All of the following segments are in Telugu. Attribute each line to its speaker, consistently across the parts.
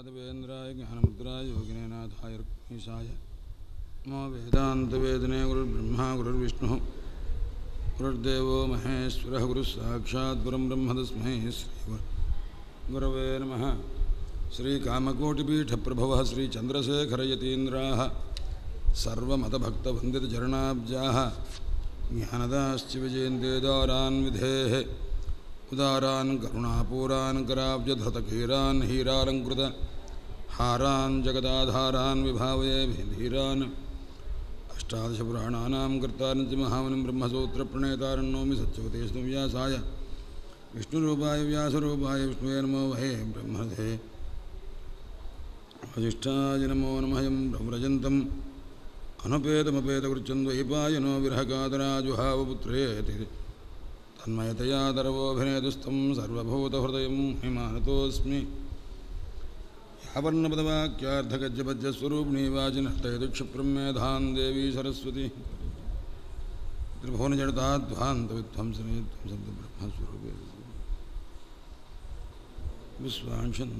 Speaker 1: माधवेन्द्राय ज्ञानमुद्राय योगिनेनाथाय रुक्मीशाय नमो वेदान्तवेदने गुरुर्ब्रह्मा गुरुर्विष्णुः गुरुर्देवो महेश्वरः गुरुस्साक्षात् परं ब्रह्म तस्मै श्रीगुरवे नमः। श्रीकामकोटिपीठप्रभवः श्रीचन्द्रशेखरयतीन्द्राः सर्वमतभक्तवन्दितचरणाब्जाः ज्ञानदाश्च विजयन्तेदारान् विधेः उदारान् करुणापूरान् कराब्जधृतकीरान् हीरालङ्कृत हारान् जगदाधारान् विभावये धीरान् अष्टादशपुराणानां कर्तारं च महामुनिं ब्रह्मसूत्रप्रणेतारं सत्यवतेष्णु व्यासाय विष्णुरूपाय व्यासरूपाय विष्णुवे नमो वहे ब्रह्मणे वसिष्ठाय नमो नमः। यं ब्रह्मरजन्तम् अनुपेतमपेतकृच्छन्द्वैपायनो विरहकातराजुहावपुत्रेति तन्मयतया दर्वोऽभिनेतुस्तं सर्वभूतहृदयं हिमानतोऽस्मि। यावर्णपदवाक्यार्थगज्जपद्यस्वरूपिणी वाचिनर्तयदुक्षिप्रं मेधां देवी सरस्वती त्रिभुवनजडताध्वान्तविध्वंसने त्वं शब्दब्रह्मस्वरूपे विश्वांशन्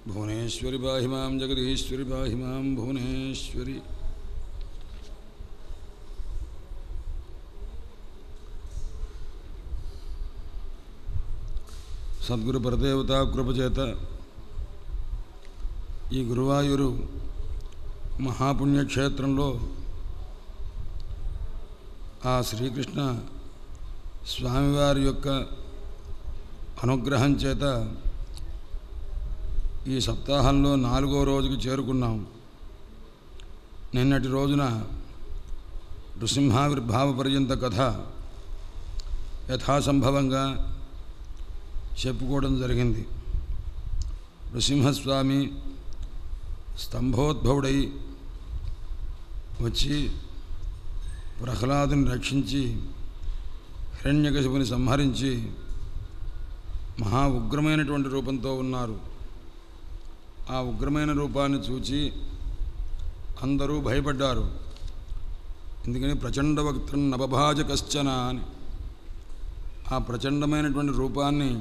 Speaker 1: भुवनेश्वरि पाहि मां जगदीश्वरि पाहि मां भुवनेश्वरि। సద్గురు పరదేవతా కృపచేత ఈ గురువాయూరు మహాపుణ్యక్షేత్రంలో ఆ శ్రీకృష్ణ స్వామివారి యొక్క అనుగ్రహం చేత ఈ సప్తాహంలో 4వ రోజుకు చేరుకున్నాం. నిన్నటి రోజున నృసింహావిర్భావ పర్యంత కథ యథాసంభవంగా చెప్పుకోవడం జరిగింది. నృసింహస్వామి స్తంభోద్భవుడై వచ్చి ప్రహ్లాదుని రక్షించి హిరణ్యకశిపుని సంహరించి మహా ఉగ్రమైనటువంటి రూపంతో ఉన్నారు. ఆ ఉగ్రమైన రూపాన్ని చూచి అందరూ భయపడ్డారు. ఎందుకని ప్రచండ వక్త్రం నభభాజ కశ్చన అని ఆ ప్రచండమైనటువంటి రూపాన్ని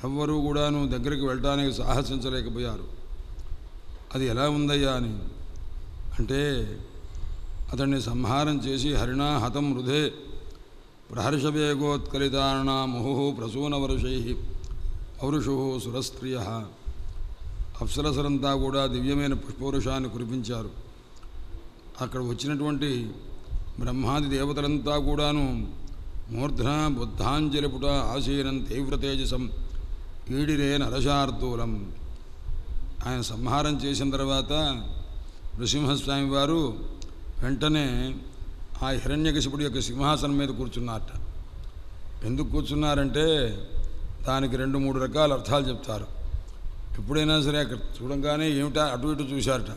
Speaker 1: ఎవ్వరూ కూడాను దగ్గరికి వెళ్ళడానికి సాహసించలేకపోయారు. అది ఎలా ఉందయ్యా అని అంటే అతన్ని సంహారం చేసి హరిణా హతం హృదే ప్రహర్షవేగోత్కలితారణా ముహు ప్రసూనవర్షై పౌరుషు సురస్త్రియ అప్సరసరంతా కూడా దివ్యమైన పుష్పవృషాన్ని కురిపించారు. అక్కడ వచ్చినటువంటి బ్రహ్మాది దేవతలంతా కూడాను మూర్ధనా బుద్ధాంజలిపుట ఆశీనం తీవ్రతేజసం ఈడిరే నరశార్దూలం. ఆయన సంహారం చేసిన తర్వాత నృసింహస్వామి వారు వెంటనే ఆ హిరణ్యకశిపుడి యొక్క సింహాసనం మీద కూర్చున్నారట. ఎందుకు కూర్చున్నారంటే దానికి 2-3 రకాల అర్థాలు చెప్తారు. ఎప్పుడైనా సరే అక్కడ చూడంగానే ఏమిటా అటు ఇటు చూశారట.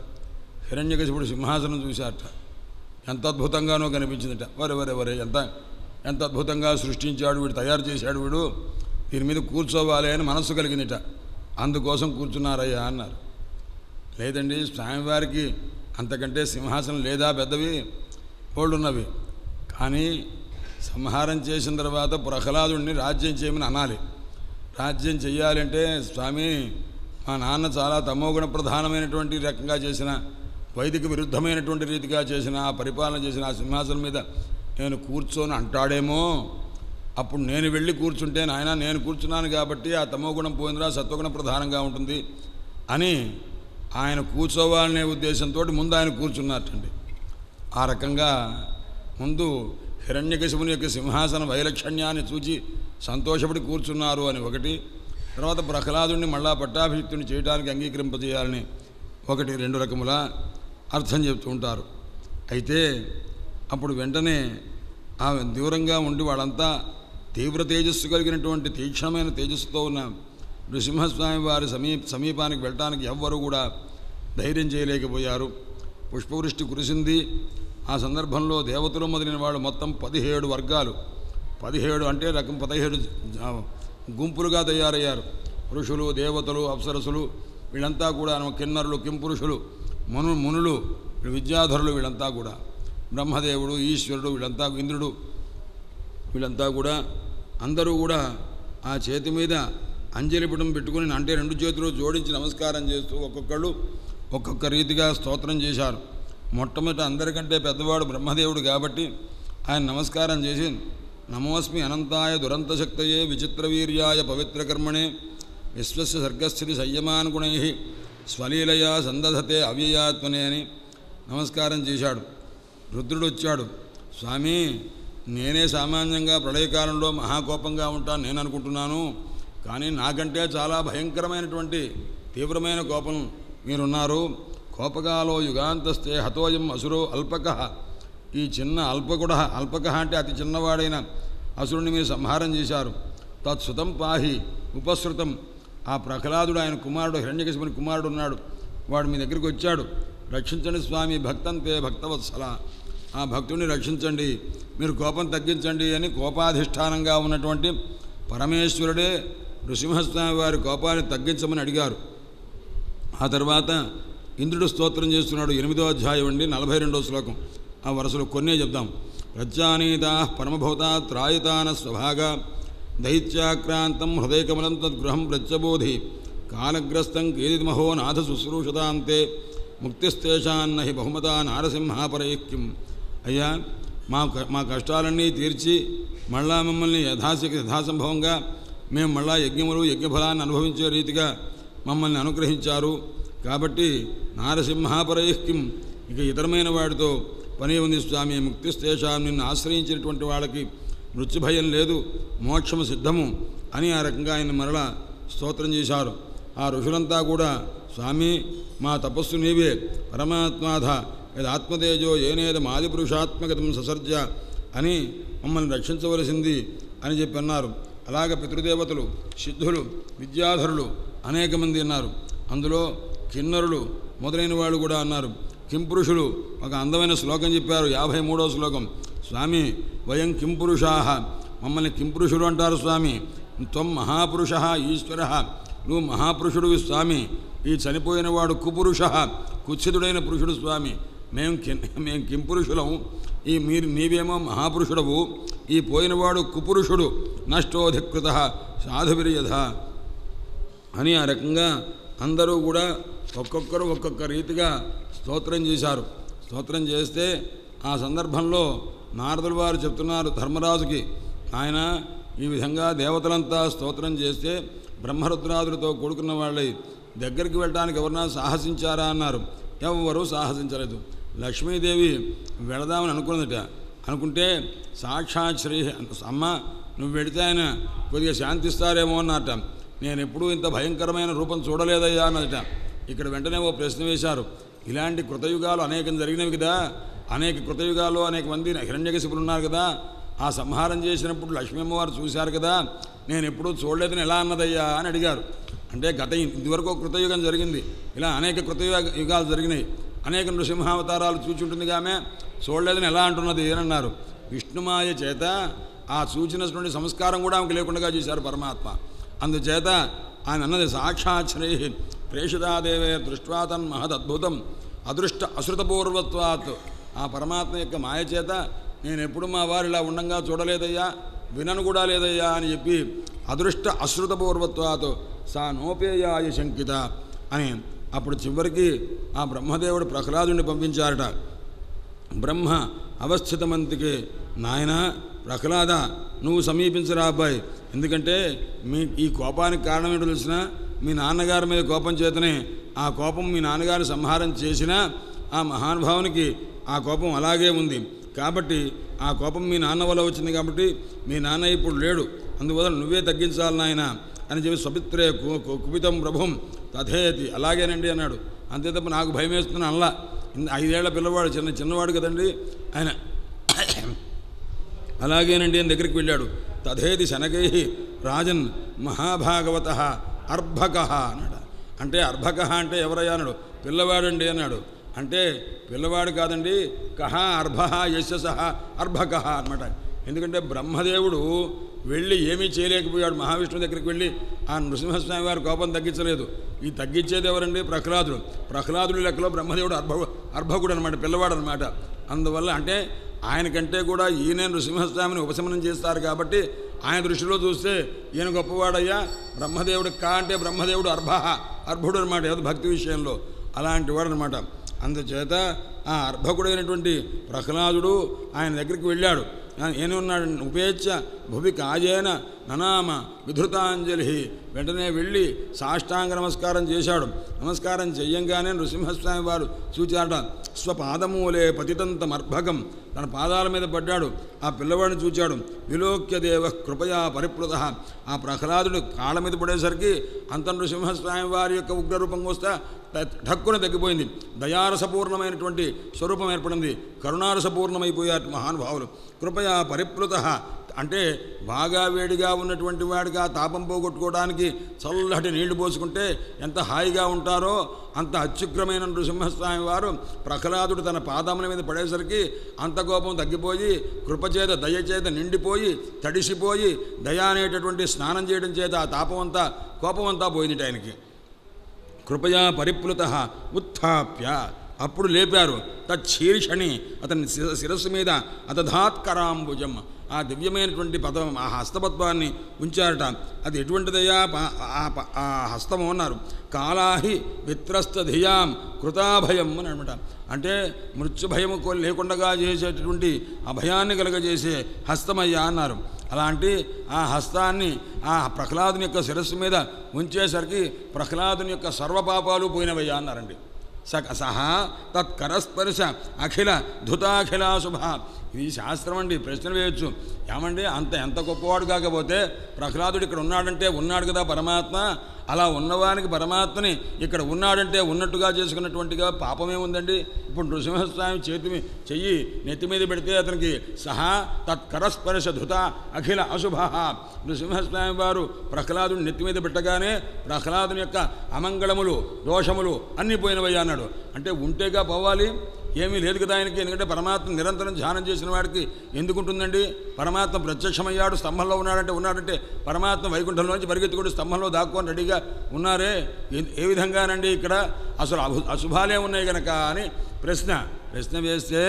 Speaker 1: హిరణ్యకశిపుడి సింహాసనం చూశారట. ఎంత అద్భుతంగానో కనిపించిందట. వరే వరే వరే ఎంత అద్భుతంగా సృష్టించాడు వీడు, తయారు చేశాడు వీడు, దీని మీద కూర్చోవాలి అని మనస్సు కలిగిందిట. అందుకోసం కూర్చున్నారయ్యా అన్నారు. లేదండి స్వామివారికి అంతకంటే సింహాసనం లేదా, పెద్దవి బోళ్ళున్నవి. కానీ సంహారం చేసిన తర్వాత ప్రహ్లాదుడిని రాజ్యం చేయమని అనాలి. రాజ్యం చెయ్యాలంటే స్వామి మా నాన్న చాలా తమోగుణ ప్రధానమైనటువంటి రకంగా చేసిన, వైదిక విరుద్ధమైనటువంటి రీతిగా చేసిన, ఆ పరిపాలన చేసిన ఆ సింహాసనం మీద నేను కూర్చొని అంటాడేమో. అప్పుడు నేను వెళ్ళి కూర్చుంటే నాయన నేను కూర్చున్నాను కాబట్టి ఆ తమోగుణం పోయిందిరా, సత్వగుణ ప్రధానంగా ఉంటుంది అని ఆయన కూర్చోవాలనే ఉద్దేశంతో ముందు ఆయన కూర్చున్నట్టండి. ఆ రకంగా ముందు హిరణ్యకశిపుని యొక్క సింహాసన వైలక్షణ్యాన్ని చూచి సంతోషపడి కూర్చున్నారు అని ఒకటి. తర్వాత ప్రహ్లాదుడిని మళ్ళా పట్టాభిషిక్తుని చేయడానికి అంగీకరింపజేయాలని 1-2 రకముల అర్థం చెప్తూ ఉంటారు. అయితే అప్పుడు వెంటనే ఆ దూరంగా ఉండి వాళ్ళంతా తీవ్ర తేజస్సు కలిగినటువంటి తీక్షణమైన తేజస్సుతో ఉన్న నృసింహస్వామి వారి సమీపానికి వెళ్ళటానికి ఎవ్వరూ కూడా ధైర్యం చేయలేకపోయారు. పుష్పవృష్టి కురిసింది. ఆ సందర్భంలో దేవతలు మొదలైన వాళ్ళు మొత్తం 17 వర్గాలు, 17 అంటే రకం 17 గుంపులుగా తయారయ్యారు. పురుషులు, దేవతలు, అప్సరసులు వీళ్ళంతా కూడా కిన్నరులు, కింపురుషులు, మునులు, విద్యాధరులు వీళ్ళంతా కూడా, బ్రహ్మదేవుడు, ఈశ్వరుడు వీళ్ళంతా, ఇంద్రుడు వీళ్ళంతా కూడా అందరూ కూడా ఆ చేతి మీద అంజలిపుటం పెట్టుకుని అంటే 2 చేతులు జోడించి నమస్కారం చేస్తూ ఒక్కొక్కళ్ళు ఒక్కొక్క రీతిగా స్తోత్రం చేశారు. మొట్టమొదట అందరికంటే పెద్దవాడు బ్రహ్మదేవుడు కాబట్టి ఆయన నమస్కారం చేసి నమోస్మి అనంతాయ దురంతశక్తయే విచిత్రవీర్యాయ పవిత్రకర్మణే విశ్వస్య సర్గస్థితి సంయమానుగుణై స్వలీలయా సందధతే అవ్యయాత్మనే అని నమస్కారం చేశాడు. రుద్రుడు వచ్చాడు. స్వామి, నేనే సామాన్యంగా ప్రళయకాలంలో మహాకోపంగా ఉంటాను నేను అనుకుంటున్నాను, కానీ నాకంటే చాలా భయంకరమైనటువంటి తీవ్రమైన కోపం మీరున్నారు. కోపకాలో యుగాంతస్తే హతోయం అసురో అల్పక. ఈ చిన్న అల్పక అంటే అతి చిన్నవాడైన అసురుని మీరు సంహారం చేశారు. తత్సుతం పాహి ఉపసృతం. ఆ ప్రహ్లాదుడు ఆయన కుమారుడు హిరణ్యకశిపుని కుమారుడు ఉన్నాడు, వాడు మీ దగ్గరికి వచ్చాడు. రక్షించండి స్వామి, భక్తంతే భక్తవత్సల. ఆ భక్తుడిని రక్షించండి, మీరు కోపం తగ్గించండి అని కోపాధిష్టానంగా ఉన్నటువంటి పరమేశ్వరుడే నృసింహస్వామి వారి కోపాన్ని తగ్గించమని అడిగారు. ఆ తర్వాత ఇంద్రుడు స్తోత్రం చేస్తున్నాడు. 8వ అధ్యాయం అండి, 42వ శ్లోకం. ఆ వరుసలో కొన్నే చెప్దాం. ప్రత్యానీతా పరమభూతా త్రాయితాన స్వభాగా దైత్యాక్రాంతం హృదయకమలం తద్గృహం ప్రత్యబోధి కాలగ్రస్తం కేదిమహో నాథ శుశ్రూషతాంతే ముక్తిస్తేషాన్నహి బహుమతా నారసింహాపరైక్యం. అయ్యా, మా కష్టాలన్నీ తీర్చి మళ్ళా మమ్మల్ని యథాసంభవంగా మేము మళ్ళా యజ్ఞములు యజ్ఞఫలాన్ని అనుభవించే రీతిగా మమ్మల్ని అనుగ్రహించారు. కాబట్టి నారసింహాపరైక్యం, ఇక ఇతరమైన వాడితో పని ఉంది స్వామి. ముక్తిస్తేషాం, నిన్ను ఆశ్రయించినటువంటి వాళ్ళకి మృత్యుభయం లేదు, మోక్షము సిద్ధము అని ఆ రకంగా ఆయన మరలా స్తోత్రం చేశారు. ఆ ఋషులంతా కూడా స్వామి, మా తపస్సు నీవే, పరమాత్మాధ యదాత్మతేజో ఏనేద మాదిపురుషాత్మగతం ససర్జ అని మమ్మల్ని రక్షించవలసింది అని చెప్పి అన్నారు. అలాగ పితృదేవతలు, సిద్ధులు, విద్యాధరులు అనేక మంది అన్నారు. అందులో కిన్నరులు మొదలైన వాళ్ళు కూడా అన్నారు. కింపురుషులు ఒక అందమైన శ్లోకం చెప్పారు. 53వ శ్లోకం. స్వామి, వయం కింపురుషాః, మమ్మల్ని కింపురుషులు అంటారు స్వామి. త్వం మహాపురుష ఈశ్వర, నువ్వు మహాపురుషుడు స్వామి. ఈ చనిపోయిన వాడు కుపురుష, కుత్సితుడైన పురుషుడు స్వామి. మేము కింపురుషులం, నీవేమో మహాపురుషుడవు. ఈ పోయినవాడు కుపురుషుడు, నష్టోధికృత సాధువిర్యథ అని ఆ రకంగా అందరూ కూడా ఒక్కొక్కరు ఒక్కొక్క రీతిగా స్తోత్రం చేశారు. స్తోత్రం చేస్తే ఆ సందర్భంలో నారదుల వారు చెప్తున్నారు ధర్మరాజుకి, ఆయన ఈ విధంగా దేవతలంతా స్తోత్రం చేస్తే బ్రహ్మరుద్రాదులతో కూడుకున్న వాళ్ళై దగ్గరికి వెళ్ళడానికి ఎవరన్నా సాహసించారా అన్నారు. ఎవరూ సాహసించలేదు. లక్ష్మీదేవి వెళదామని అనుకున్నదట. అనుకుంటే సాక్షాత్ శ్రీ అమ్మ, నువ్వు వెళితే ఆయన కొద్దిగా శాంతిస్తారేమో అన్నట. నేను ఎప్పుడూ ఇంత భయంకరమైన రూపం చూడలేదయ్యా అన్నదట. ఇక్కడ వెంటనే ఓ ప్రశ్న వేశారు. ఇలాంటి కృతయుగాలు అనేకం జరిగినవి కదా, అనేక కృతయుగాల్లో అనేక మంది హిరణ్యకశిపులు ఉన్నారు కదా, ఆ సంహారం చేసినప్పుడు లక్ష్మీ అమ్మవారు చూశారు కదా, నేను ఎప్పుడూ చూడలేదని ఎలా అన్నదయ్యా అని అడిగారు. అంటే ఇదివరకు కృతయుగం జరిగింది, ఇలా అనేక యుగాలు జరిగినాయి, అనేక నృసింహావతారాలు చూచుంటుంది ఆమె, చూడలేదని ఎలా అంటున్నది ఏనన్నారు. విష్ణుమాయ చేత ఆ సూచనటువంటి సంస్కారం కూడా ఆమెకు లేకుండా చేశారు పరమాత్మ. అందుచేత ఆయన అన్నది సాక్షాత్ శ్రీ ప్రేషితాదేవే దృష్ట్వా తన్మహదద్భుతం అదృష్ట అశ్రుతపూర్వత్వాత్. ఆ పరమాత్మ యొక్క మాయ చేత నేను ఎప్పుడు మా వారు ఇలా ఉండంగా చూడలేదయ్యా, వినను కూడా లేదయ్యా అని చెప్పి అదృష్ట అశ్రుతపూర్వత్వాత్ సా నోపేయాయ శంకిత అని. అప్పుడు చివరికి ఆ బ్రహ్మదేవుడు ప్రహ్లాదుని పంపించారట. బ్రహ్మ అవస్థితమంతికి, నాయన ప్రహ్లాద, నువ్వు సమీపించరా అబ్బాయి, ఎందుకంటే ఈ కోపానికి కారణం ఏంటో తెలిసిన, మీ నాన్నగారి మీద కోపం చేతనే ఆ కోపం మీ నాన్నగారి సంహారం చేసినా ఆ మహానుభావునికి ఆ కోపం అలాగే ఉంది. కాబట్టి ఆ కోపం మీ నాన్న వల్ల వచ్చింది కాబట్టి మీ నాన్న ఇప్పుడు లేడు, అందువల్ల నువ్వే తగ్గించాలి నాయన అని చెప్పి స్వపిత్రే కుపితం ప్రభుం తథేతి, అలాగేనండి అన్నాడు. అంతే తప్ప నాకు భయం వేస్తున్నాను అల్లా. 5 ఏళ్ల పిల్లవాడు, చిన్నవాడు కదండి ఆయన. అలాగేనండి అని దగ్గరికి వెళ్ళాడు. తథేతి శనకై రాజన్ మహాభాగవత అర్భక అన్నాడు. అంటే అర్భక అంటే ఎవరయ్యా అన్నాడు. పిల్లవాడండి అన్నాడు. అంటే పిల్లవాడు కాదండి, కహ అర్భ యశ సహ అర్భక అనమాట. ఎందుకంటే బ్రహ్మదేవుడు వెళ్ళి ఏమీ చేయలేకపోయాడు. మహావిష్ణువు దగ్గరికి వెళ్ళి ఆ నృసింహస్వామి వారి కోపం తగ్గించలేదు. ఈ తగ్గించేది ఎవరండి? ప్రహ్లాదుడు. ప్రహ్లాదుడి లెక్కలో బ్రహ్మదేవుడు అర్భకుడు అనమాట, పిల్లవాడు అనమాట. అందువల్ల అంటే ఆయనకంటే కూడా ఈయన నృసింహస్వామిని ఉపశమనం చేస్తారు కాబట్టి ఆయన దృష్టిలో చూస్తే ఈయన గొప్పవాడయ్యా, బ్రహ్మదేవుడు కా అంటే బ్రహ్మదేవుడు అర్భుడు అనమాట, ఏదో భక్తి విషయంలో అలాంటి వాడు అనమాట. అందుచేత ఆ అర్భకుడైనటువంటి ప్రహ్లాదుడు ఆయన దగ్గరికి వెళ్ళాడు. ఏనున్నాడు, ఉపేచ్ఛ భువి కాజేన ననామ విధృతాంజలి. వెంటనే వెళ్ళి సాష్టాంగ నమస్కారం చేశాడు. నమస్కారం చెయ్యంగానే నృసింహస్వామి వారు చూచారట. స్వపాదమూలే పతితంతమర్భకం, తన పాదాల మీద పడ్డాడు. ఆ పిల్లవాడిని చూచాడు. విలోక్య దేవ కృపయా పరిప్లుత. ఆ ప్రహ్లాదుడు కాళ్ళ మీద పడేసరికి అంత నృసింహస్వామి వారి యొక్క ఉగ్రరూపం వస్తే ఠక్కున తగ్గిపోయింది. దయారసపూర్ణమైనటువంటి స్వరూపం ఏర్పడింది. కరుణారసపూర్ణమైపోయారు మహానుభావులు. కృపయా పరిప్లుత అంటే బాగా వేడిగా ఉన్నటువంటి వాడికి ఆ తాపం పోగొట్టుకోవడానికి చల్లటి నీళ్లు పోసుకుంటే ఎంత హాయిగా ఉంటారో అంత అత్యుగ్రమైన నృసింహస్వామి వారు ప్రహ్లాదుడు తన పాదముల మీద పడేసరికి అంత కోపం తగ్గిపోయి కృపచేత దయచేత నిండిపోయి తడిసిపోయి దయ అనేటటువంటి స్నానం చేయడం చేత ఆ తాపం అంతా కోపం అంతా పోయింది ఆయనకి. కృపయా పరిప్లుత ఉత్థాప్య, అప్పుడు లేపారు. తచ్చీర్షణి, అతని శిరస్సు మీద అదధాత్కరాంబుజం, ఆ దివ్యమైనటువంటి పదం ఆ హస్తపద్మాన్ని ఉంచారట. అది ఎటువంటిదయ్యా ఆ హస్తము అన్నారు. కాలాహి విత్రస్త ధియాం కృతాభయం అని అనమాట. అంటే మృత్యుభయము లేకుండా చేసేటటువంటి అభయాన్ని కలగజేసే హస్తమయ్యా అన్నారు. అలాంటి ఆ హస్తాన్ని ఆ ప్రహ్లాదుని యొక్క శిరస్సు మీద ఉంచేసరికి ప్రహ్లాదుని యొక్క సర్వపాపాలు పోయినవయ్యా అన్నారండి. సహా తత్కరస్పర్శ అఖిల ధృతాఖిలాశుభ. ఇది శాస్త్రం అండి. ప్రశ్నలు వేయచ్చు, ఏమండి ఎంత గొప్పవాడు కాకపోతే ప్రహ్లాదుడు ఇక్కడ ఉన్నాడంటే ఉన్నాడు కదా పరమాత్మ, అలా ఉన్నవానికి పరమాత్మని ఇక్కడ ఉన్నాడంటే ఉన్నట్టుగా చేసుకున్నటువంటిగా పాపమే ఉందండి. ఇప్పుడు నృసింహస్వామి చెయ్యి నెత్తి మీద పెడితే అతనికి సహా తత్కరస్పర్శ ధృత అఖిల అశుభ. నృసింహస్వామి వారు ప్రహ్లాదుని నెత్తి మీద పెట్టగానే ప్రహ్లాదుని యొక్క అమంగళములు దోషములు అన్నీ పోయినవయ్యా అన్నాడు. అంటే ఉంటేగా పోవాలి, ఏమీ లేదు కదా ఆయనకి. ఎందుకంటే పరమాత్మ నిరంతరం ధ్యానం చేసిన వాడికి ఎందుకుంటుందండి? పరమాత్మ ప్రత్యక్షమయ్యాడు, స్తంభంలో ఉన్నాడంటే పరమాత్మ వైకుంఠంలోంచి పరిగెత్తుకుంటూ స్తంభంలో దాక్కొని రెడీగా ఉన్నారే, ఏ విధంగానండి ఇక్కడ అసలు అశుభాలే ఉన్నాయి కనుక అని ప్రశ్న వేస్తే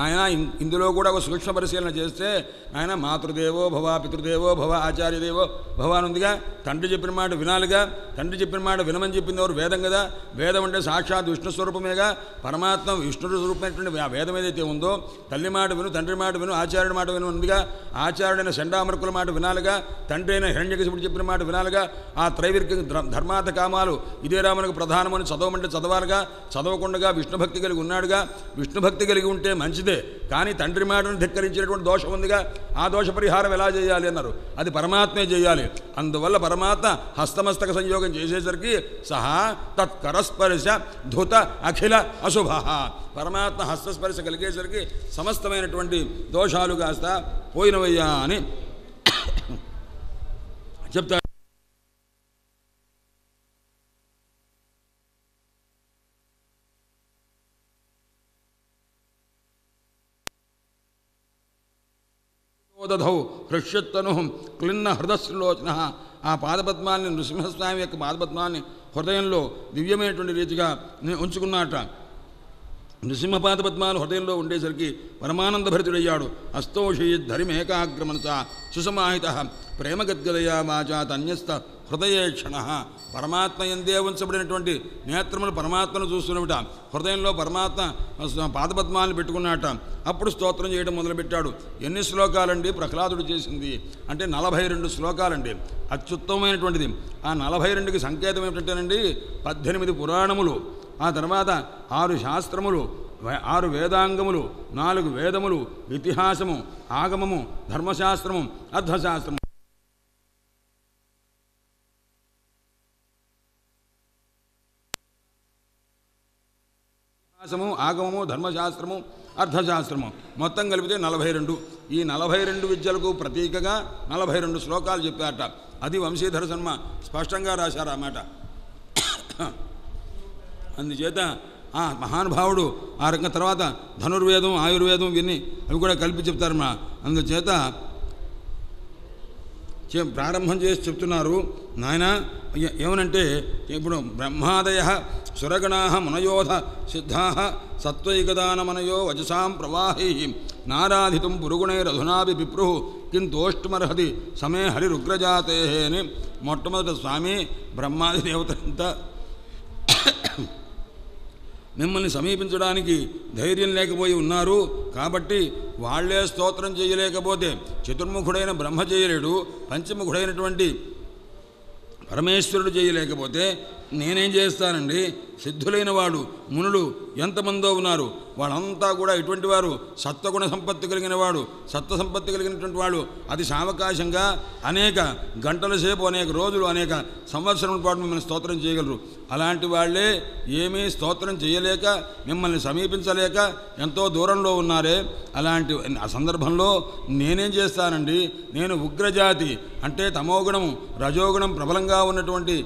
Speaker 1: ఆయన ఇందులో కూడా ఒక సూక్ష్మ పరిశీలన చేస్తే ఆయన మాతృదేవో భవ పితృదేవో భవ ఆచార్యదేవో భవ అని ఉందిగా. తండ్రి చెప్పిన మాట వినాలిగా. తండ్రి చెప్పిన మాట వినమని చెప్పింది ఎవరు? వేదం కదా. వేదం అంటే సాక్షాత్ విష్ణు స్వరూపమేగా. పరమాత్మ విష్ణు స్వరూపమైనటువంటి ఆ వేదం ఏదైతే ఉందో తల్లి మాట విను, తండ్రి మాట విను, ఆచార్యుడి మాట విను ఉందిగా. ఆచార్యుడైన చండామర్కుల మాట వినాలిగా. తండ్రి అయిన హిరణ్యకశిపుడు చెప్పిన మాట వినాలిగా. ఆ త్రైవిర్క ధర్మార్థ కామాలు ఇదే రామునికి ప్రధానమని చదవమంటే చదవాలిగా. చదవకుండా విష్ణుభక్తి కలిగి ఉన్నాడుగా. విష్ణుభక్తి కలిగి ఉంటే మంచిదే, కానీ తండ్రి మాటను ధిక్కరించినటువంటి దోషం ఉందిగా. ఆ దోష పరిహారం ఎలా చేయాలి అన్నారు? అది పరమాత్మే చేయాలి. అందువల్ల పరమాత్మ హస్తమస్తక సంయోగం చేసేసరికి సహా తత్కరస్పర్శ ధృత అఖిల అశుభ. పరమాత్మ హస్తస్పర్శ కలిగేసరికి సమస్తమైనటువంటి దోషాలు కాస్త పోయినవయ్యా అని చెప్తారు. దధౌ హృష్యత్తను క్లిన్న హృదశ్లోచన. ఆ పాదపద్మాన్ని నృసింహస్వామి యొక్క పాదపద్మాన్ని హృదయంలో దివ్యమైనటువంటి రీతిగా ఉంచుకున్నట. నృసింహపాదపద్మాలు హృదయంలో ఉండేసరికి పరమానంద భరితుడయ్యాడు. అస్తోషి ధరిమేకాగ్రమనస సుసమాహిత ప్రేమగద్గదయా వాచా తన్యస్త హృదయేక్షణ. పరమాత్మ ఎందే ఉంచబడినటువంటి నేత్రములు పరమాత్మను చూస్తున్నట. హృదయంలో పరమాత్మ పాదపద్మాలను పెట్టుకున్నట. అప్పుడు స్తోత్రం చేయడం మొదలుపెట్టాడు. ఎన్ని శ్లోకాలండి ప్రహ్లాదుడు చేసింది అంటే 42 శ్లోకాలండి. అత్యుత్తమమైనటువంటిది. ఆ 42కి సంకేతం ఏమిటంటేనండి 18 పురాణములు, ఆ తర్వాత 6 శాస్త్రములు, 6 వేదాంగములు, 4 వేదములు, ఇతిహాసము, ఆగమము, ధర్మశాస్త్రము, అర్థశాస్త్రము. ఆగమము, ధర్మశాస్త్రము, అర్థశాస్త్రము మొత్తం కలిపితే 42. ఈ 42 విద్యలకు ప్రతీకగా 42 శ్లోకాలు చెప్పారట. అది వంశీధర శర్మ స్పష్టంగా రాశారు అన్నమాట. అందుచేత ఆ మహానుభావుడు ఆ రకంగా తర్వాత ధనుర్వేదం, ఆయుర్వేదం ఇవన్నీ అవి కూడా కలిపి చెప్తారమ్మా. అందుచేత ప్రారంభం చేసి చెప్తున్నారు. నాయన ఏమనంటే ఇప్పుడు బ్రహ్మాదయ సురగణా మునయోధ సిద్ధా సత్వైకదానమనయో వచసాం ప్రవాహై నారాధితం పురుగుణైరధునాభి విప్రు కింతోష్టుమర్హతి సమే హరిరుగ్రజాతే అని మొట్టమొదట స్వామి బ్రహ్మాది దేవతలంతా మిమ్మల్ని సమీపించడానికి ధైర్యం లేకపోయి ఉన్నారు. కాబట్టి వాళ్లే స్తోత్రం చేయలేకపోతే చతుర్ముఖుడైన బ్రహ్మ చేయలేడు, పంచముఖుడైనటువంటి పరమేశ్వరుడు చేయలేకపోతే నేనేం చేస్తానండి? సిద్ధులైన వాడు మునులు ఎంతమందో ఉన్నారు, వాళ్ళంతా కూడా ఇటువంటి వారు సత్వగుణ సంపత్తి కలిగిన వాడు, సత్వ సంపత్తి కలిగినటువంటి వాడు అతి సావకాశంగా అనేక గంటల సేపు, అనేక రోజులు, అనేక సంవత్సరం పాటు మిమ్మల్ని స్తోత్రం చేయగలరు. అలాంటి వాళ్ళే ఏమీ స్తోత్రం చేయలేక మిమ్మల్ని సమీపించలేక ఎంతో దూరంలో ఉన్నారే. అలాంటి ఆ సందర్భంలో నేనేం చేస్తానండి? నేను ఉగ్రజాతి అంటే తమోగుణం రజోగుణం ప్రబలంగా ఉన్నటువంటి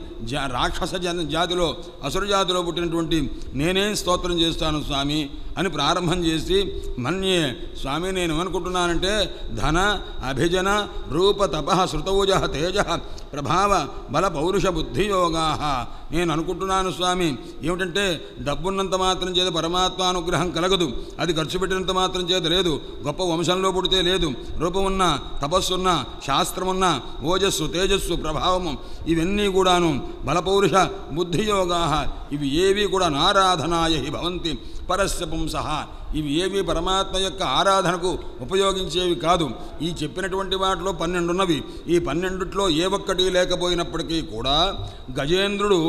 Speaker 1: రాక్షస జాతిలో అసుర జాతిలో పుట్టినటువంటి నేనేం స్తోత్రం చేస్తాను స్వామి అని ప్రారంభం చేసి మన్యే స్వామి నేను ఏమనుకుంటున్నానంటే ధన అభిజన రూప తప శృతౌజ తేజ ప్రభావ బల పౌరుష బుద్ధియోగా నేను అనుకుంటున్నాను స్వామి. ఏమిటంటే డబ్బున్నంత మాత్రం చేత పరమాత్మానుగ్రహం కలగదు, అది ఖర్చు పెట్టినంత మాత్రం చేత లేదు, గొప్ప వంశంలో పుడితే లేదు, రూపమున్న తపస్సున్న శాస్త్రమున్న ఓజస్సు తేజస్సు ప్రభావము ఇవన్నీ కూడాను బలపౌరుష బుద్ధియోగా ఇవి ఏవి కూడా నారాధనాయ హి భవంతి పరస్య పుంసః ఇవి ఏవి పరమాత్మ యొక్క ఆరాధనకు ఉపయోగించేవి కాదు. ఈ చెప్పినటువంటి వాటిలో 12 ఉన్నవి. ఈ 12లో ఏ ఒక్కటి లేకపోయినప్పటికీ కూడా గజేంద్రుడు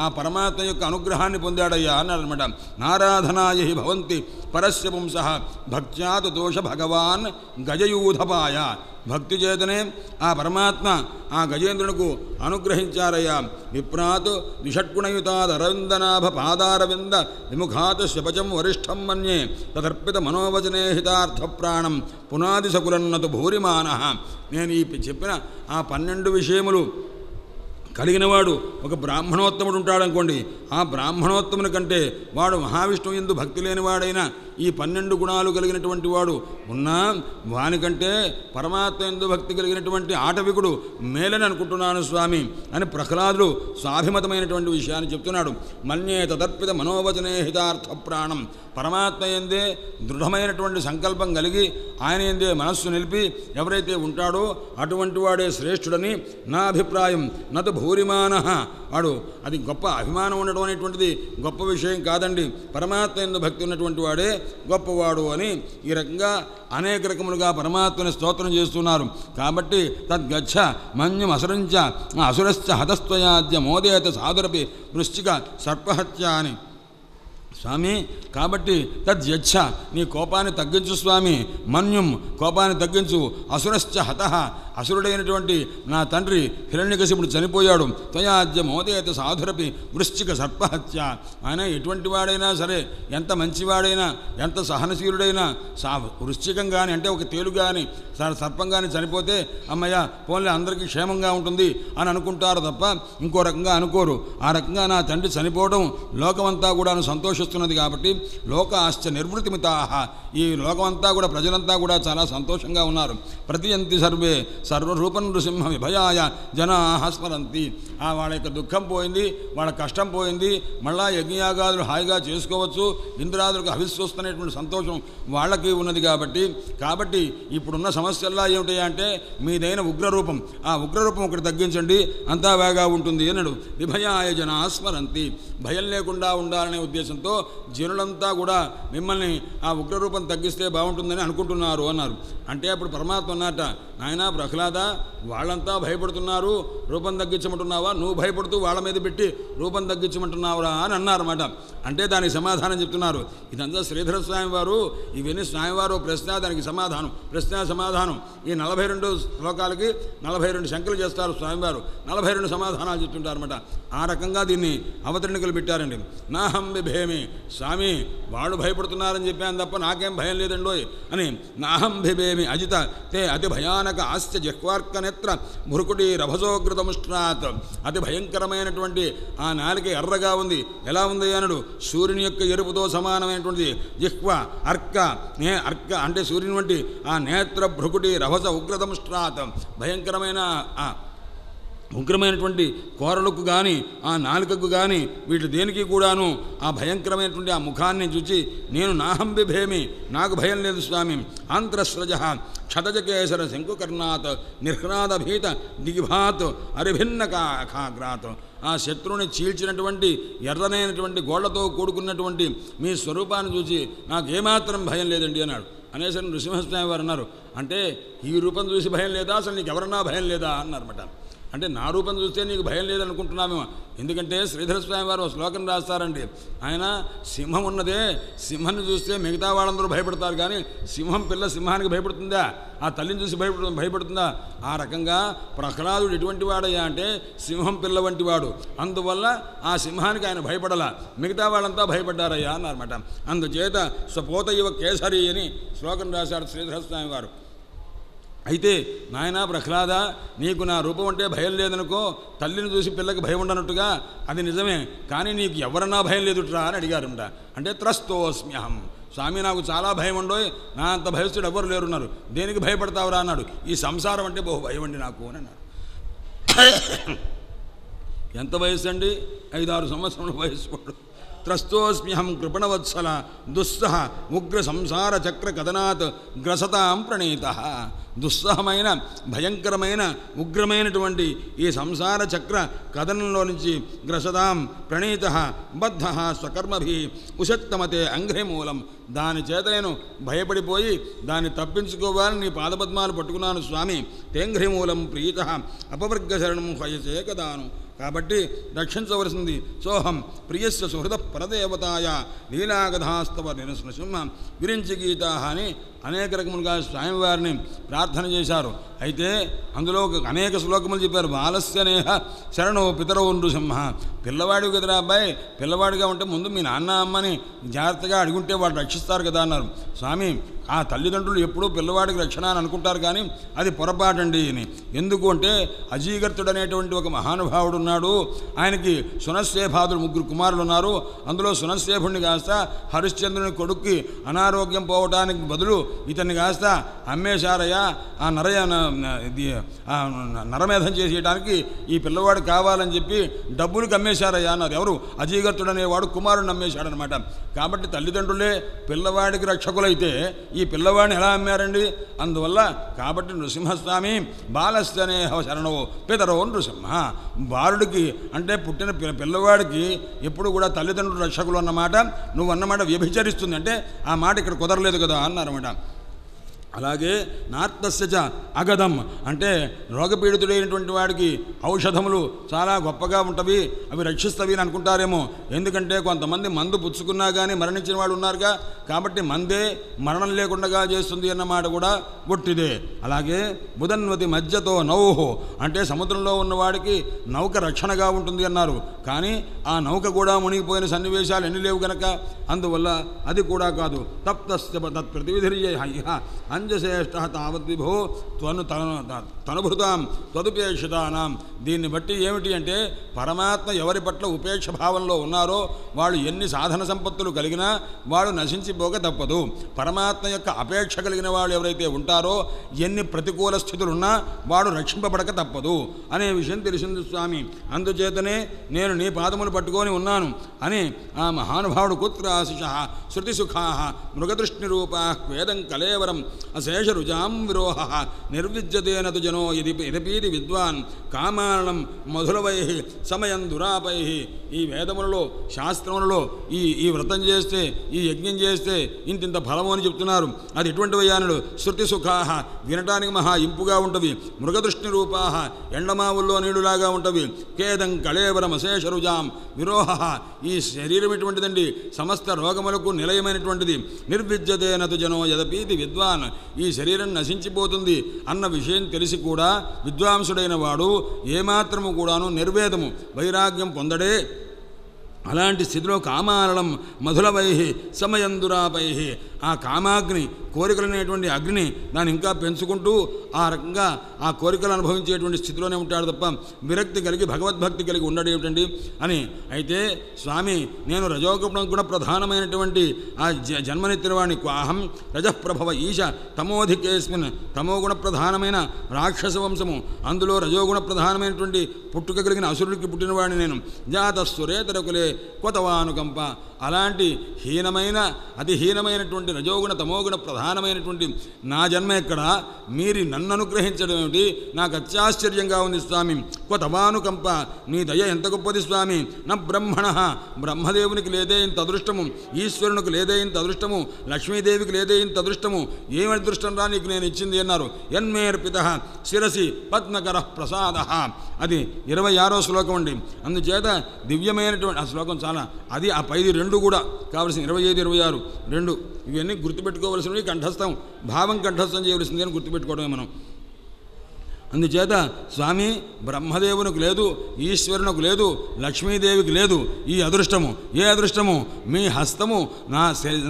Speaker 1: ఆ పరమాత్మ యొక్క అనుగ్రహాన్ని పొందాడయ్యా అన్నాడనమాట. నారాధనాయ హి భవంతి పరస్య పుంసః భక్త్యాత్ దోష భగవాన్ గజయూధపాయ భక్తి చేతనే ఆ పరమాత్మ ఆ గజేంద్రునికి అనుగ్రహించారయ్యా. విప్రాత్ ద్విషట్గుణయుతాదరవిందనాభ పాదారవింద విముఖాత్ శపచం వరిష్టం మన్యే తదర్పిత మనోవచనే హితార్థ ప్రాణం పునాది సకులన్నతు భూరిమాన. నేను ఈ చెప్పిన ఆ 12 విషయములు కలిగినవాడు ఒక బ్రాహ్మణోత్తముడు ఉంటాడనుకోండి, ఆ బ్రాహ్మణోత్తముని కంటే వాడు మహావిష్ణువు యందు భక్తి లేనివాడైనా ఈ 12 గుణాలు కలిగినటువంటి వాడు ఉన్నా వానికంటే పరమాత్మ యందు భక్తి కలిగినటువంటి ఆటవికుడు మేలని అనుకుంటున్నాను స్వామి అని ప్రహ్లాదుడు స్వాభిమతమైనటువంటి విషయాన్ని చెప్తున్నాడు. మన్యే తదర్పిత మనోవచనే హితార్థ ప్రాణం పరమాత్మ యందే దృఢమైనటువంటి సంకల్పం కలిగి ఆయన యందే మనస్సు నిలిపి ఎవరైతే ఉంటాడో అటువంటి వాడే శ్రేష్ఠుడని నా అభిప్రాయం. నతు భూరిమాన వాడు అది గొప్ప అభిమానం ఉండడం అనేటువంటిది గొప్ప విషయం కాదండి, పరమాత్మ యందు భక్తి ఉన్నటువంటి వాడే గొప్పవాడు అని ఈ రకంగా అనేక రకములుగా పరమాత్మని స్తోత్రం చేస్తున్నారు. కాబట్టి తద్గచ్చ మన్యం అసురంచ అసురశ్చ హతస్త్వయాద్య మోదేత సాధురపి వృశ్చిక సర్పహత్య అని స్వామి. కాబట్టి తద్యచ్చ నీ కోపాన్ని తగ్గించు స్వామి, మన్యం కోపాన్ని తగ్గించు, అసురశ్చ హతః అసురుడైనటువంటి నా తండ్రి హిరణ్యకశిపుడు చనిపోయాడు, త్వయాద్య మోదేత సాధురపి వృశ్చిక సర్పహత్య. ఆయన ఎటువంటి వాడైనా సరే, ఎంత మంచివాడైనా, ఎంత సహనశీలుడైనా వృశ్చికం కానీ అంటే ఒక తేలు కానీ సర్పం కానీ చనిపోతే అమ్మయ్య పోన్లే అందరికీ క్షేమంగా ఉంటుంది అని అనుకుంటారు తప్ప ఇంకో రకంగా అనుకోరు. ఆ రకంగా నా తండ్రి చనిపోవడం లోకమంతా కూడా సంతోషిస్తున్నది. కాబట్టి లోకాశ్చ నిర్వృతిమితాః ఈ లోకమంతా కూడా ప్రజలంతా కూడా చాలా సంతోషంగా ఉన్నారు. ప్రతియంతి సర్వే సర్వరూపం నృసింహ విభయాయ జనాః స్మరంతి. వాళ్ళ యొక్క దుఃఖం పోయింది, వాళ్ళ కష్టం పోయింది, మళ్ళా యజ్ఞయాగాదులు హాయిగా చేసుకోవచ్చు, ఇంద్రాదులకు అవిశ్వస్తనేటువంటి సంతోషం వాళ్ళకి ఉన్నది. కాబట్టి ఇప్పుడున్న సమస్యల్లా ఏమిటి అంటే మీదైన ఉగ్రరూపం, ఆ ఉగ్రరూపం ఒకటి తగ్గించండి అంతా బాగా ఉంటుంది అన్నాడు. విభయాయ జనాః స్మరంతి భయం లేకుండా ఉండాలనే ఉద్దేశంతో జనులంతా కూడా మిమ్మల్ని ఆ ఉగ్రరూపం తగ్గిస్తే బాగుంటుందని అనుకుంటున్నారు అన్నారు. అంటే అప్పుడు పరమాత్మ అన్నట, నాయనా ప్రహ్లాద వాళ్ళంతా భయపడుతున్నారు, రూపం తగ్గించమంటున్నావా? నువ్వు భయపడుతూ వాళ్ళ మీద పెట్టి రూపం తగ్గించమంటున్నావురా అని అన్నారన్నమాట. అంటే దానికి సమాధానం చెప్తున్నారు. ఇదంతా శ్రీధర స్వామి వారు ఇవన్నీ స్వామివారు ప్రశ్న, దానికి సమాధానం, ప్రశ్న సమాధానం. ఈ 42 శ్లోకాలకి 42 శంకలు చేస్తారు స్వామివారు, 42 సమాధానాలు చెప్తుంటారన్నమాట. ఆ రకంగా దీన్ని అవతరణికలు పెట్టారండి. నాహం బిభేమి స్వామి వాడు భయపడుతున్నారని చెప్పాను తప్ప నాకేం భయం లేదండోయ్ అని. నాహం బిభేమి అజిత తే అతి భయానక ఆస్య జిహ్వార్క నేత్ర భృకుటి రభసోగ్రతముష్ట్రాత్. అతి భయంకరమైనటువంటి ఆ నాలిక ఎర్రగా ఉంది. ఎలా ఉంది అనడు? సూర్యుని యొక్క ఎరుపుతో సమానమైనటువంటిది. జిహ్వ అర్క అర్క అంటే సూర్యుని వంటి ఆ నేత్ర భృకుటి రభస ఉగ్రతముష్ట్రాత్. భయంకరమైన ఉగ్రమైనటువంటి కోరలకు కానీ ఆ నాలుకకు కానీ వీటి దేనికి కూడాను ఆ భయంకరమైనటువంటి ఆ ముఖాన్ని చూచి నేను నాహం బిభేమి, నాకు భయం లేదు స్వామి. ఆంధ్రస్రజ క్షతజకేసర శంకుకర్ణాత్ నిర్హ్నాద భీత దిగ్భాత్ అరిభిన్న ఖాగ్రాత్. ఆ శత్రువుని చీల్చినటువంటి ఎర్రనైనటువంటి గోళ్లతో కూడుకున్నటువంటి మీ స్వరూపాన్ని చూసి నాకు ఏమాత్రం భయం లేదండి అన్నాడు. అనేసరి నృసింహస్వామి వారు అన్నారు, అంటే ఈ రూపం చూసి భయం లేదా, అసలు నీకు ఎవరన్నా భయం లేదా అన్నారన్నమాట. అంటే నా రూపం చూస్తే నీకు భయం లేదనుకుంటున్నామేమో. ఎందుకంటే శ్రీధరస్వామి వారు శ్లోకం రాస్తారండి. ఆయన సింహం ఉన్నదే, సింహాన్ని చూస్తే మిగతా వాళ్ళందరూ భయపడతారు, కానీ సింహం పిల్ల సింహానికి భయపడుతుందా? ఆ తల్లిని చూసి భయపడుతుందా? ఆ రకంగా ప్రహ్లాదుడు ఎటువంటి వాడయ్యా అంటే సింహం పిల్ల వంటి వాడు. అందువల్ల ఆ సింహానికి ఆయన భయపడలా, మిగతా వాళ్ళంతా భయపడ్డారయ్యా అన్నారన్నమాట. అందుచేత స్వపోత ఇవ కేసరి అని శ్లోకం రాశాడు శ్రీధరస్వామి వారు. అయితే నాయనా ప్రహ్లాద, నీకు నా రూపం అంటే భయం లేదనుకో, తల్లిని చూసి పిల్లకి భయం ఉండనట్టుగా అది నిజమే, కానీ నీకు ఎవరన్నా భయం లేదుట్రా అని అడిగారుంట. అంటే త్రస్తోస్మ్యహం, స్వామి నాకు చాలా భయం ఉండోయ్, నా అంత భయస్తుడు ఎవ్వరు లేరున్నారు, దేనికి భయపడతావురా అన్నాడు. ఈ సంసారం అంటే బహు భయం అండి నాకు అని అన్నాడు. ఎంత వయస్సు అండి? 5-6 సంవత్సరముల వయస్సు వాడు. త్రస్తోస్మ్యహం కృపణవత్సల దుస్సహ ఉగ్ర సంసార చక్ర కథనాత్ గ్రసతాం ప్రణీత. దుస్సహమైన భయంకరమైన ఉగ్రమైనటువంటి ఈ సంసార చక్ర కథనంలో నుంచి గ్రసతాం ప్రణీత బద్ధ స్వకర్మభి ఉషత్తమతే అంఘ్రిమూలం. దాని చేత నేను భయపడిపోయి దాన్ని తప్పించుకోవాలని నీ పాదపద్మాలు పట్టుకున్నాను స్వామి. తేంఘ్రిమూలం ప్రీత అపవర్గ శరణం హయసే కదాను. కాబట్టి రక్షించవలసింది సోహం ప్రియస్య సుహృద పరదేవతాయ లీలాగధాస్తవ నిరసింహ విరించి గీత అని అనేక రకములుగా స్వామివారిని ప్రార్థన చేశారు. అయితే అందులో అనేక శ్లోకములు చెప్పారు. బాలస్యనేహ శరణో పితరో నృసింహ. పిల్లవాడివి కదరా అబ్బాయి, పిల్లవాడిగా ఉంటే ముందు మీ నాన్న అమ్మని జాగ్రత్తగా అడుగుంటే వాడు రక్షిస్తారు కదా అన్నారు. స్వామి, ఆ తల్లిదండ్రులు ఎప్పుడూ పిల్లవాడికి రక్షణ అని అనుకుంటారు, కానీ అది పొరపాటండి అని. ఎందుకు అంటే అజీగర్తుడు అనేటువంటి ఒక మహానుభావుడు ఉన్నాడు. ఆయనకి సునశ్శేఫాదులు 3 కుమారులు ఉన్నారు. అందులో సునశ్శేఫుడిని కాస్త హరిశ్చంద్రుని కొడుక్కి అనారోగ్యం పోవటానికి బదులు ఇతన్ని కాస్త అమ్మేశారయ్యా. ఆ నరమేధం చేసేయడానికి ఈ పిల్లవాడు కావాలని చెప్పి డబ్బులకు అమ్మేశారయ్యా అన్నారు. ఎవరు? అజీగర్తుడు అనేవాడు కుమారుడిని అమ్మేశాడనమాట. కాబట్టి తల్లిదండ్రులే పిల్లవాడికి రక్షకులైతే ఈ పిల్లవాడిని ఎలా అమ్మారండి? అందువల్ల కాబట్టి నృసింహస్వామి బాలస్యనే శరణో పితరో నృసింహ. బాలుడికి అంటే పుట్టిన పిల్లవాడికి ఎప్పుడు కూడా తల్లిదండ్రులు రక్షకులు అన్నమాట నువ్వు అన్నమాట వ్యభిచరిస్తుంది. అంటే ఆ మాట ఇక్కడ కుదరలేదు కదా అన్నారన్నమాట. అలాగే నార్తస్య అగదం అంటే రోగపీడితుడైనటువంటి వాడికి ఔషధములు చాలా గొప్పగా ఉంటవి, అవి రక్షిస్తవి అని అనుకుంటారేమో. ఎందుకంటే కొంతమంది మందు పుచ్చుకున్నా కానీ మరణించిన వాడు ఉన్నారుగా, కాబట్టి మందే మరణం లేకుండా చేస్తుంది అన్నమాట కూడా ఒట్టిదే. అలాగే బుధన్వతి మధ్యతో నౌహో అంటే సముద్రంలో ఉన్నవాడికి నౌక రక్షణగా ఉంటుంది అన్నారు. కానీ ఆ నౌక కూడా మునిగిపోయిన సన్నివేశాలు ఎన్ని లేవు గనక అందువల్ల అది కూడా కాదు. తప్తస్య తత్ప్రతివిధిర్య అంజశ్రేష్ఠ తావద్విభో తనుభృతాం తదుపేక్షితానాం. దీన్ని బట్టి ఏమిటి అంటే పరమాత్మ ఎవరి పట్ల ఉపేక్ష భావంలో ఉన్నారో వాళ్ళు ఎన్ని సాధన సంపత్తులు కలిగినా వాడు నశించిపోక తప్పదు. పరమాత్మ యొక్క అపేక్ష కలిగిన వాళ్ళు ఎవరైతే ఉంటారో ఎన్ని ప్రతికూల స్థితులున్నా వాడు రక్షింపబడక తప్పదు అనే విషయం తెలిసింది స్వామి. అందుచేతనే నేను నీ పాదములు పట్టుకొని ఉన్నాను అని ఆ మహానుభావుడు కుత్రాశిష శృతిసుఖా మృగదృష్టిరూపా వేదం కలేవరం అశేష రుజాం విరోహ నిర్విద్యతేన తు జనో ఇదపీది విద్వాన్ కామానం మధురవై సమయం దురాపై. ఈ వేదములలో శాస్త్రములలో ఈ వ్రతం చేస్తే ఈ యజ్ఞం చేస్తే ఇంతింత ఫలము అని చెప్తున్నారు. అది ఎటువంటి వయ్యానుడు? శృతి సుఖాహ వినటానికి మహా ఇంపుగా ఉంటవి. మృగదృష్టి రూపాహ ఎండమావుల్లో నీడులాగా ఉంటవి. కేదం కళేవరం అశేష రుజాం విరోహ ఈ శరీరం ఎటువంటిదండి? సమస్త రోగములకు నిలయమైనటువంటిది. నిర్విద్యతేన తు జనో యదపీతి విద్వాన్ ఈ శరీరం నశించిపోతుంది అన్న విషయం తెలిసి కూడా విద్వాంసుడైన వాడు ఏమాత్రము కూడాను నిర్వేదము వైరాగ్యం పొందడే అలాంటి స్థితిలో కామాలడం మధులవై సమయందురాపై ఆ కామాగ్ని కోరికలనేటువంటి అగ్నిని దాన్ని ఇంకా పెంచుకుంటూ ఆ రకంగా ఆ కోరికలు అనుభవించేటువంటి స్థితిలోనే ఉంటాడు తప్ప విరక్తి కలిగి భగవద్భక్తి కలిగి ఉండడం ఏమిటండి అని. అయితే స్వామి నేను రజోగుణం కూడా ప్రధానమైనటువంటి ఆ జన్మనెత్తినవాణి అహం రజఃప్రభవ ఈశ తమోధికేస్మిన్ తమోగుణ ప్రధానమైన రాక్షస వంశము అందులో రజోగుణ ప్రధానమైనటువంటి పుట్టుక కలిగిన అసురుడికి పుట్టినవాడిని నేను. జాతస్సురేతరకులే కొతవానుకంప అలాంటి హీనమైన అతి హీనమైనటువంటి రజోగుణ తమోగుణ ప్రధానమైనటువంటి నా జన్మ ఎక్కడ మీరు నన్ను అనుగ్రహించడం ఏమిటి నాకు అత్యాశ్చర్యంగా ఉంది స్వామి. కొతవానుకంప నీ దయ ఎంత గొప్పది స్వామి. నా బ్రహ్మణ బ్రహ్మదేవునికి లేదే ఇంత అదృష్టము, ఈశ్వరునికి లేదే ఇంత అదృష్టము, లక్ష్మీదేవికి లేదే ఇంత అదృష్టము, ఏమి అదృష్టం రా నీకు నేను ఇచ్చింది అన్నారు. యన్మేర్పిత శిరసి పద్మకర ప్రసాద అది 26వ శ్లోకం అండి. అందుచేత దివ్యమైనటువంటి ఆ శ్లోకం చాలా అది ఆ పైది రెండు కూడా కావలసిన 25, 26 రెండు ఇవన్నీ గుర్తుపెట్టుకోవలసినవి. కంఠస్థం భావం కంఠస్థం చేయవలసింది అని గుర్తుపెట్టుకోవడమే మనం. అందుచేత స్వామి బ్రహ్మదేవునికి లేదు, ఈశ్వరునికి లేదు, లక్ష్మీదేవికి లేదు ఈ అదృష్టము. ఏ అదృష్టము? మీ హస్తము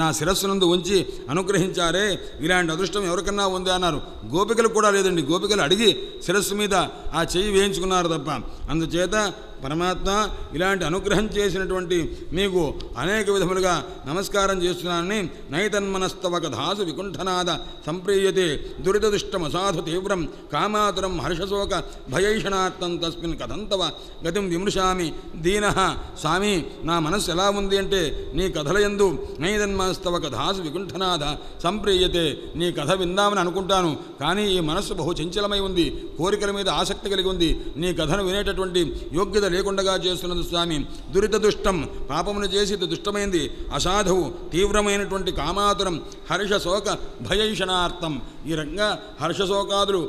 Speaker 1: నా శిరస్సునందు ఉంచి అనుగ్రహించారే. ఇలాంటి అదృష్టం ఎవరికన్నా ఉంది అన్నారు. గోపికలకు కూడా లేదండి. గోపికలు అడిగి శిరస్సు మీద ఆ చెయ్యి వేయించుకున్నారు తప్ప. అందుచేత పరమాత్మ ఇలాంటి అనుగ్రహం చేసినటువంటి మీకు అనేక విధములుగా నమస్కారం చేస్తున్నానని. నైతన్మనస్తవ కథాసు వికుంఠనాద సంప్రీయతే దురితదుష్టమసాధు తీవ్రం కామాతురం హర్షశోక భయైషణాత్తం తస్మిన్ కథంతవ గతిం విమృశామి దీన. స్వామి నా మనస్సు ఎలా ఉంది అంటే నీ కథల యందు నైతన్మనస్తవ కథాసు వికుంఠనాద సంప్రీయతే నీ కథ విందామని అనుకుంటాను. కానీ ఈ మనస్సు బహు చంచలమై ఉంది, కోరికల మీద ఆసక్తి కలిగి ఉంది. నీ కథను వినేటటువంటి యోగ్యత లేకుండా చేస్తున్నది స్వామి. దురిత దుష్టం పాపమును చేసి దుష్టమైంది, అసాధువు తీవ్రమైనటువంటి కామాతురం హర్షశోక భయైషణార్థం ఈ రకంగా హర్షశోకాదులు